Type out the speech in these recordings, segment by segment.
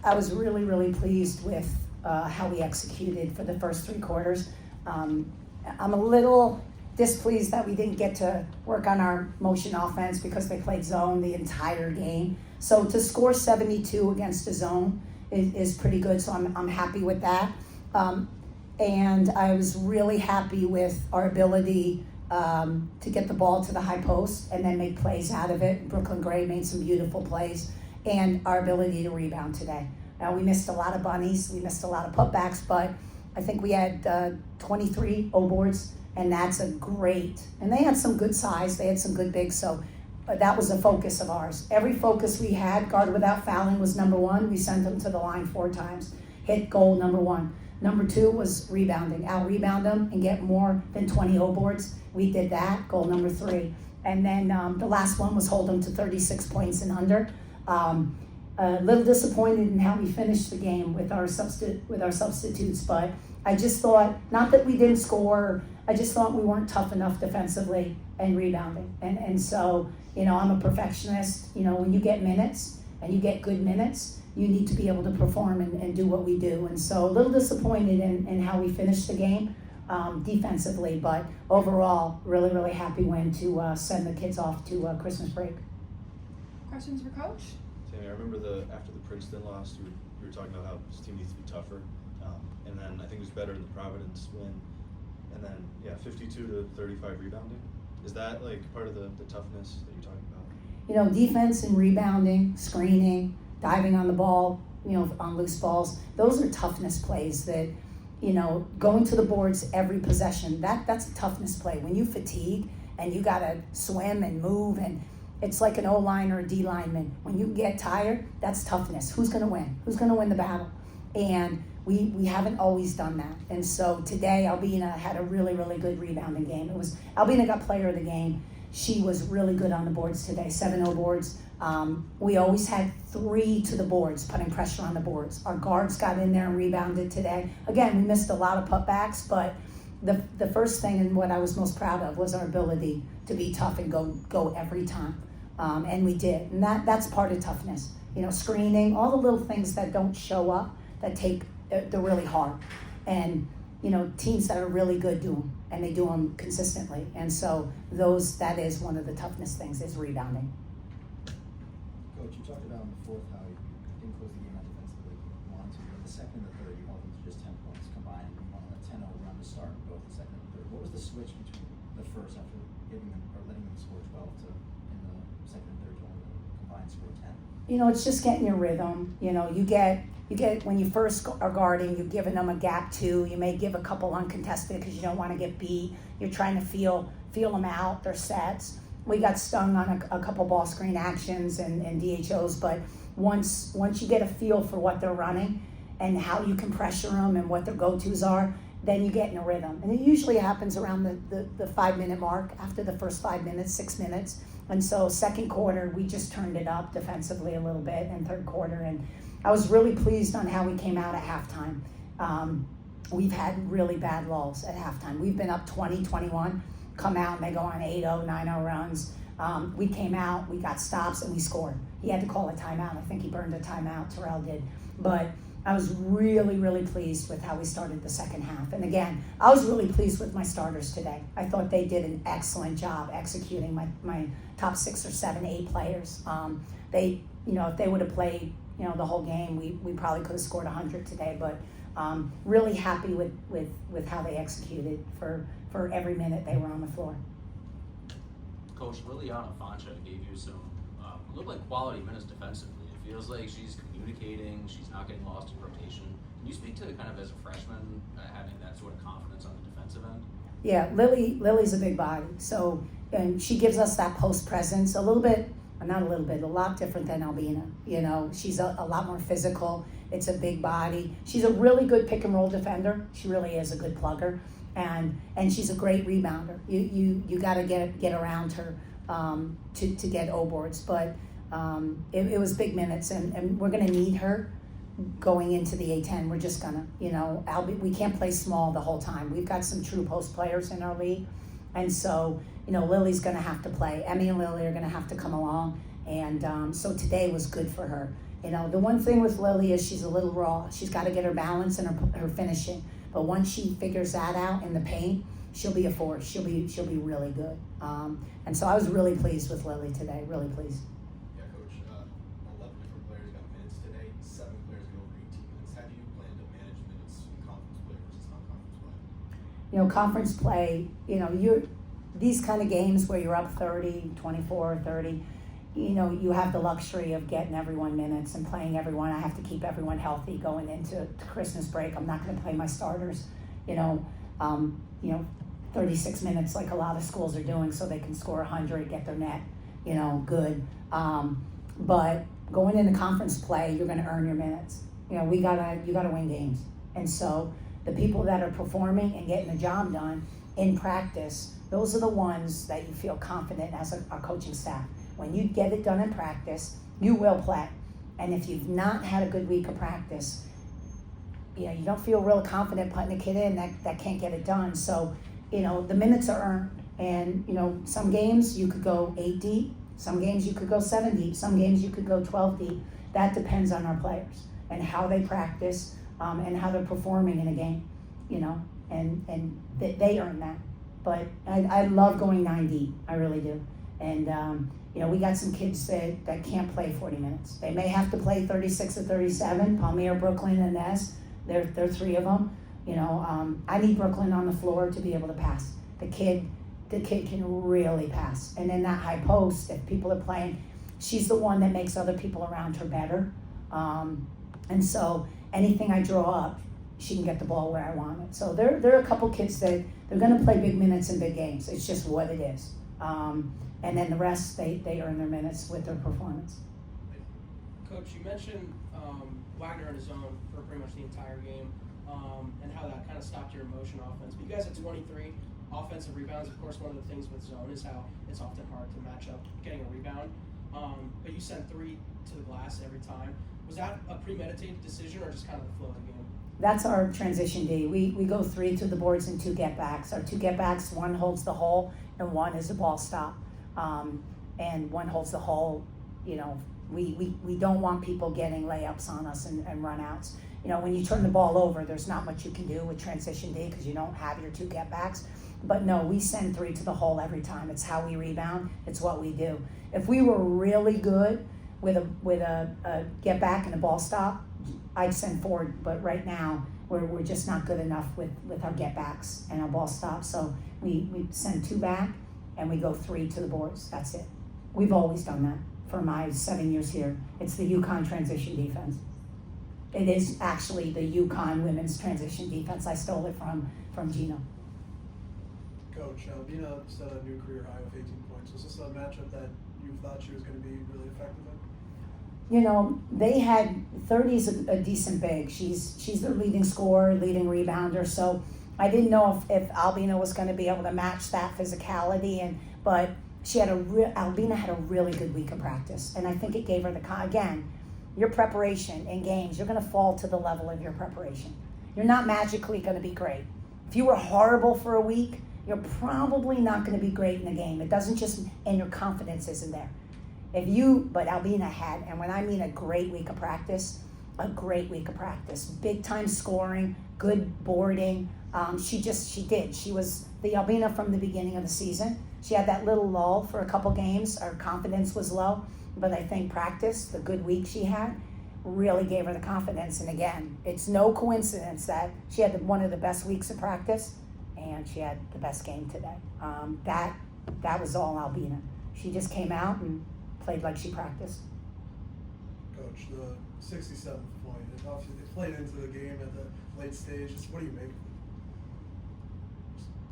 I was really, really pleased with how we executed for the first 3 quarters. I'm a little displeased that we didn't get to work on our motion offense because they played zone the entire game. So to score 72 against a zone is pretty good, so I'm happy with that. And I was really happy with our ability to get the ball to the high post and then make plays out of it. Brooklyn Gray made some beautiful plays, and our ability to rebound today. Now, we missed a lot of bunnies, we missed a lot of putbacks, but I think we had 23 O-boards, and that's a great, and they had some good size, they had some good bigs, so that was a focus of ours. Every focus we had, guard without fouling was number 1. We sent them to the line 4 times. Hit goal number 1. Number 2 was rebounding. Out-rebound them and get more than 20 O-boards. We did that, goal number 3. And then the last one was hold them to 36 points and under. A little disappointed in how we finished the game with our substitutes, but I just thought, not that we didn't score, I just thought we weren't tough enough defensively and rebounding. And so, I'm a perfectionist. When you get minutes and you get good minutes, you need to be able to perform and do what we do. And so a little disappointed in how we finished the game defensively, but overall, really, really happy win to send the kids off to Christmas break. Questions for Coach? Tammi, I remember after the Princeton loss, you were talking about how this team needs to be tougher, and then I think it was better in the Providence win, and then 52 to 35 rebounding. Is that like part of the toughness that you're talking about? Defense and rebounding, screening, diving on the ball, on loose balls. Those are toughness plays that, going to the boards every possession. That's a toughness play. When you fatigue and you gotta swim and move, and it's like an O-line or a D lineman. When you get tired, that's toughness. Who's gonna win? Who's gonna win the battle? And we haven't always done that. And so today, Albina had a really, really good rebounding game. Albina got player of the game. She was really good on the boards today, 7 O-boards. We always had 3 to the boards, putting pressure on the boards. Our guards got in there and rebounded today. Again, we missed a lot of putbacks, but the first thing and what I was most proud of was our ability to be tough and go every time. And we did. And that's part of toughness. Screening, all the little things that don't show up, they're really hard. And, teams that are really good do them, and they do them consistently. And so that is one of the toughness things, is rebounding. Coach, you talked about in the fourth how you didn't close the game out defensively. You wanted to. In the second and the third, you held them to just 10 points combined. You went on a 10-0 run to start both the second and the third. What was the switch between the first after letting them score 12 in the second and third to only combined score 10? It's just getting your rhythm. You get when you first are guarding, you're giving them a gap 2. You may give a couple uncontested because you don't want to get beat. You're trying to feel them out, their sets. We got stung on a couple ball screen actions and DHOs, but once you get a feel for what they're running and how you can pressure them and what their go-tos are, then you get in a rhythm. And it usually happens around the 5-minute mark, after the first 5 minutes, 6 minutes. And so second quarter, we just turned it up defensively a little bit, and third quarter. And I was really pleased on how we came out at halftime. We've had really bad lulls at halftime. We've been up 20-21, come out and they go on 8-0, 9-0 runs. We came out, we got stops, and we scored. He had to call a timeout. I think he burned a timeout, Terrell did. But I was really, really pleased with how we started the second half. And again, I was really pleased with my starters today. I thought they did an excellent job executing my top 6 or 7, 8 players. If they would have played, the whole game, we probably could have scored 100 today. But really happy with how they executed for every minute they were on the floor. Coach, Liliana Fancha gave you some look like quality minutes defensively. It feels like she's communicating, she's not getting lost in rotation. Can you speak to kind of as a freshman having that sort of confidence on the defensive end? Yeah, Lily's a big body, and she gives us that post presence a lot different than Albina. She's a lot more physical. It's a big body. She's a really good pick and roll defender. She really is a good plugger, and she's a great rebounder. You got to get around her to get O-boards, but it was big minutes, and we're going to need her going into the A10. We're just gonna, we can't play small the whole time. We've got some true post players in our league, and so Lily's going to have to play. Emmy and Lily are going to have to come along, and so today was good for her. You know, the one thing with Lily is she's a little raw. She's got to get her balance and her finishing. But once she figures that out in the paint, she'll be a force. She'll be really good. And so I was really pleased with Lily today. Really pleased. Yeah, Coach. 11 different players got minutes today. 7 players got over 18 minutes. How do you plan to manage minutes in conference play versus non-conference play? You know, conference play. You know, these kind of games where you're up 30, 24, 30. You know, you have the luxury of getting everyone minutes and playing everyone. I have to keep everyone healthy going into Christmas break. I'm not going to play my starters, you know, 36 minutes like a lot of schools are doing so they can score 100, get their net, you know, good. But going into conference play, you're going to earn your minutes. You know, you gotta win games. And so the people that are performing and getting the job done in practice, those are the ones that you feel confident as a coaching staff. When you get it done in practice, you will play. And if you've not had a good week of practice, you know, you don't feel real confident putting a kid in that can't get it done. So, you know, the minutes are earned. And, you know, some games you could go 8 deep, some games you could go 7 deep, some games you could go 12 deep. That depends on our players and how they practice and how they're performing in a game, you know, and they earn that. But I love going 9 deep, I really do. And, you know, we got some kids that can't play 40 minutes. They may have to play 36 or 37, Palmyra, Brooklyn, and Nez. They're 3 of them. You know, I need Brooklyn on the floor to be able to pass. The kid can really pass. And in that high post, if people are playing, she's the one that makes other people around her better. And so anything I draw up, she can get the ball where I want it. So there are a couple kids that they're going to play big minutes in big games. It's just what it is. And then the rest, they earn their minutes with their performance. Coach, you mentioned Wagner in his zone for pretty much the entire game, and how that kind of stopped your motion offense. But you guys had 23 offensive rebounds. Of course, one of the things with zone is how it's often hard to match up getting a rebound. But you sent 3 to the glass every time. Was that a premeditated decision or just kind of the flow of the game? That's our transition D. We go 3 to the boards and 2 get backs. Our 2 get backs, 1 holds the hole and 1 is a ball stop. And 1 holds the hole. You know, we don't want people getting layups on us and run outs. You know, when you turn the ball over, there's not much you can do with transition D because you don't have your 2 get backs. But no, we send 3 to the hole every time. It's how we rebound. It's what we do. If we were really good with a get back and a ball stop, I'd send 4. But right now, we're just not good enough with our get backs and our ball stops. So we send 2 back and we go 3 to the boards. That's it. We've always done that for my 7 years here. It's the UConn transition defense. It is actually the UConn women's transition defense. I stole it from Gino. Coach, Albina set a new career high with 18 points. Was this a matchup that you thought she was going to be really effective in? You know, they had 30's a decent big. She's their leading scorer, leading rebounder. So I didn't know if Albina was going to be able to match that physicality. But Albina had a really good week of practice, and I think it gave her again. Your preparation in games, you're going to fall to the level of your preparation. You're not magically going to be great. If you were horrible for a week, you're probably not going to be great in the game. It doesn't just, and your confidence isn't there. But Albina had, and when I mean a great week of practice, big time scoring, good boarding. She did. She was the Albina from the beginning of the season. She had that little lull for a couple games. Her confidence was low. But I think practice, the good week she had, really gave her the confidence. And again, it's no coincidence that she had one of the best weeks of practice and she had the best game today. That was all Albina. She just came out and played like she practiced. Coach, the 67th point, it played into the game at the late stage. What do you make of it?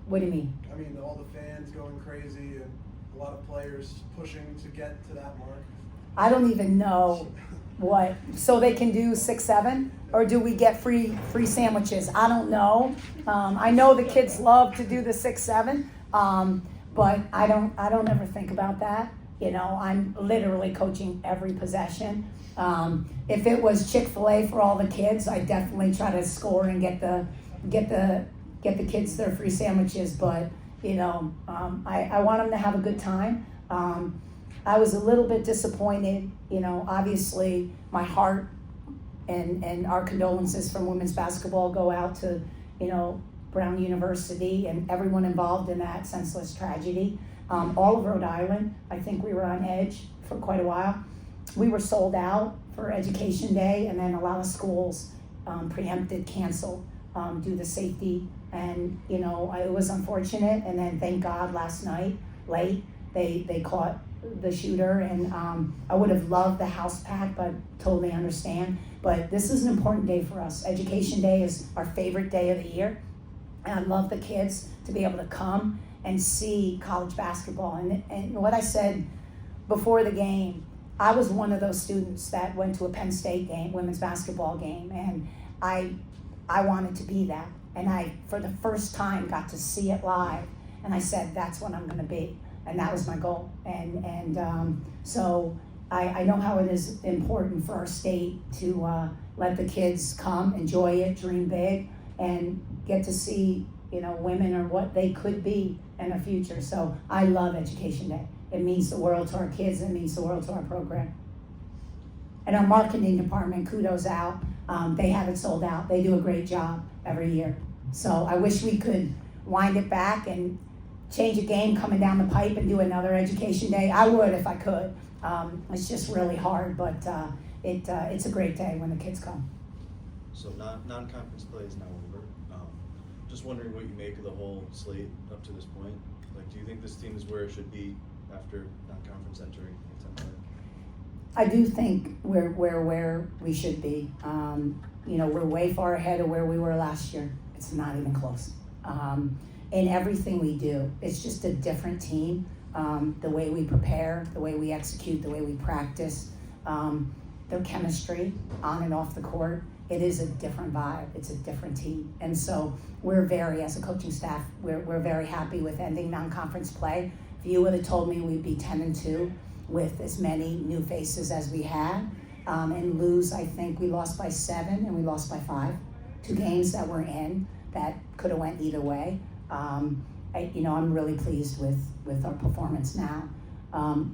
What do you mean? I mean, all the fans going crazy and a lot of players pushing to get to that mark. I don't even know what. So they can do 6-7, or do we get free sandwiches? I don't know. I know the kids love to do the 6-7, but I don't ever think about that. You know, I'm literally coaching every possession. If it was Chick-fil-A for all the kids, I definitely try to score and get the kids their free sandwiches. But you know, I want them to have a good time. I was a little bit disappointed. You know, obviously my heart and our condolences from women's basketball go out to, you know, Brown University and everyone involved in that senseless tragedy. All of Rhode Island, I think we were on edge for quite a while. We were sold out for Education Day, and then a lot of schools preempted, canceled due to safety. And, you know, it was unfortunate. And then thank God last night, late, they caught the shooter. And I would have loved the house pack, but totally understand. But this is an important day for us. Education Day is our favorite day of the year. And I love the kids to be able to come and see college basketball. And what I said before the game, I was one of those students that went to a Penn State game, women's basketball game, and I wanted to be that. And I, for the first time, got to see it live. And I said, that's what I'm going to be. And that was my goal. So I know how it is important for our state to let the kids come, enjoy it, dream big, and get to see, you know, women or what they could be in the future. So I love Education Day. It means the world to our kids. It means the world to our program. And our marketing department, kudos out. They have it sold out. They do a great job every year. So I wish we could wind it back and change a game coming down the pipe and do another Education Day. I would if I could. It's just really hard, but it's a great day when the kids come. So non-conference play is now over. Just wondering what you make of the whole slate up to this point. Like, do you think this team is where it should be after non-conference entering A10 play? I do think we're where we should be. You know, we're way far ahead of where we were last year. It's not even close. In everything we do, it's just a different team. The way we prepare, the way we execute, the way we practice, the chemistry on and off the court. It is a different vibe. It's a different team. And so we're as a coaching staff, we're very happy with ending non-conference play. If you would have told me we'd be 10-2 with as many new faces as we had, and lose, I think we lost by 7 and we lost by 5. 2 games that we're in that could have went either way. I'm really pleased with our performance now.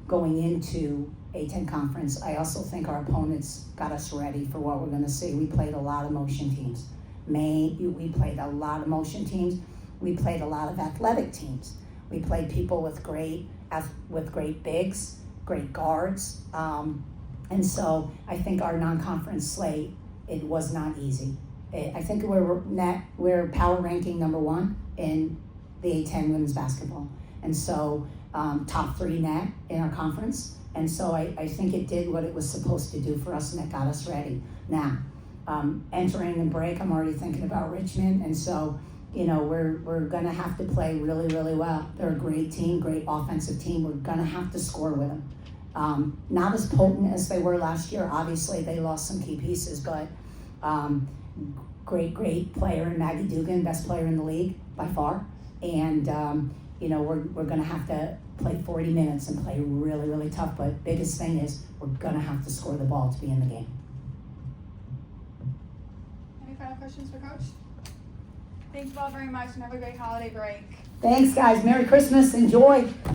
Going into A10 conference, I also think our opponents got us ready for what we're going to see. We played a lot of motion teams. We played a lot of motion teams. We played a lot of athletic teams. We played people with great bigs, great guards. And so I think our non-conference slate, it was not easy. I think we're power ranking number 1 in the A10 women's basketball. And so top 3 net in our conference. And so I think it did what it was supposed to do for us, and it got us ready. Now, entering the break, I'm already thinking about Richmond. And so, you know, we're gonna have to play really, really well. They're a great team, great offensive team. We're gonna have to score with them. Not as potent as they were last year. Obviously, they lost some key pieces, but great player in Maggie Dugan, best player in the league by far. And you know, we're gonna have to play 40 minutes and play really, really tough. But biggest thing is we're gonna have to score the ball to be in the game. Any final questions for Coach? Thank you all very much and have a great holiday break. Thanks, guys. Merry Christmas. Enjoy.